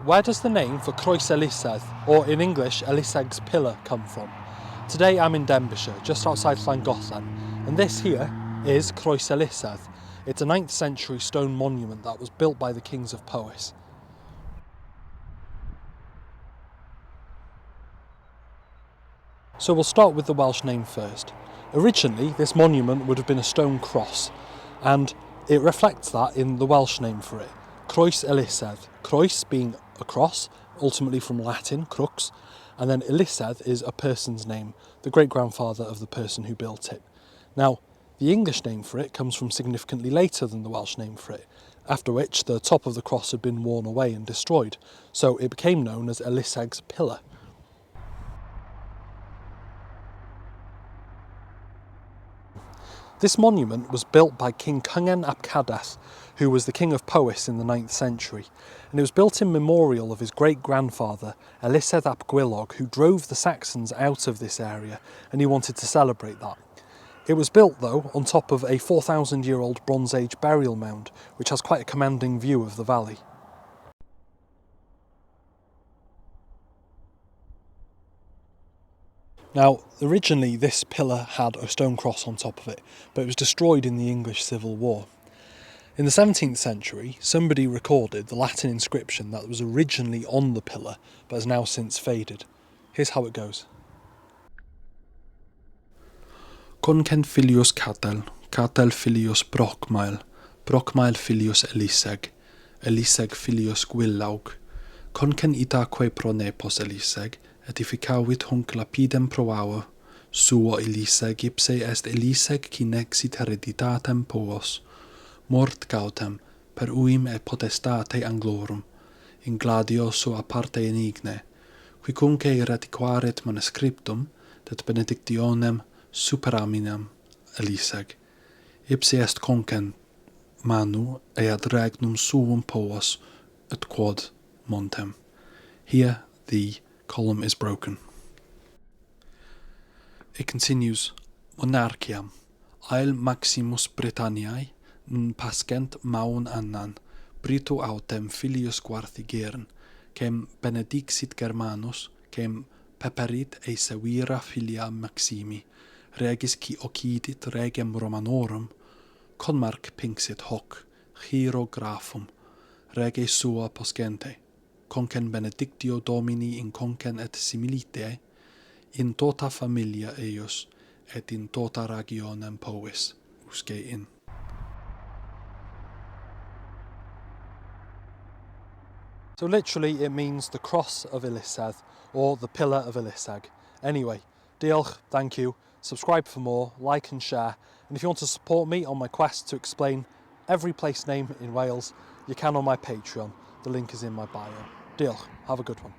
Where does the name for Croes Elisedd, or in English Eliseg's Pillar, come from? Today I'm in Denbighshire, just outside Llangollen, and this here is Croes Elisedd. It's a 9th century stone monument that was built by the kings of Powys. So we'll start with the Welsh name first. Originally this monument would have been a stone cross, and it reflects that in the Welsh name for it. Croes Elisedd. Croes being a cross, ultimately from Latin, crux, and then Elisedd is a person's name, the great-grandfather of the person who built it. Now, the English name for it comes from significantly later than the Welsh name for it, after which the top of the cross had been worn away and destroyed, so it became known as Eliseg's Pillar. This monument was built by King Cyngen ap Cadath, who was the king of Powys in the 9th century, and it was built in memorial of his great-grandfather, Elisedd ap Gwilog, who drove the Saxons out of this area, and he wanted to celebrate that. It was built, though, on top of a 4,000-year-old Bronze Age burial mound, which has quite a commanding view of the valley. Now, originally this pillar had a stone cross on top of it, but it was destroyed in the English Civil War. In the 17th century, somebody recorded the Latin inscription that was originally on the pillar, but has now since faded. Here's how it goes. Concen filius Catel, Catel filius Brocmael, Brocmael filius Eliseg, Eliseg filius Gwylaug, Concen itaque pronepos Eliseg, edificavit hunc lapidem proavo, suo Eliseg ipse est Eliseg qui nexit hereditatem povos, mort gautem, per uim et potestate anglorum, in gladio sua parte enigne, quicunque retiquaret manuscriptum, det benedictionem superaminem Eliseg, ipse est concen manu ead regnum suum povos, et quod montem. Here the column is broken. It continues, Monarchiam, ael Maximus Britanniae, pascent maun annan, Brito autem filius Guarthigern, quem benedixit Germanus, quem peperit e sevira filia Maximi, regis qui occidit regem Romanorum, conmarc pinxit hoc, chirographum, rege sua poscente, concen benedictio Domini in concen et similite, in tota familia eius, et in tota regionem Powys, usque in. So literally it means the cross of Elisedd, or the pillar of Eliseg. Anyway, diolch, thank you, subscribe for more, like and share, and if you want to support me on my quest to explain every place name in Wales, you can on my Patreon. The link is in my bio. Diolch, have a good one.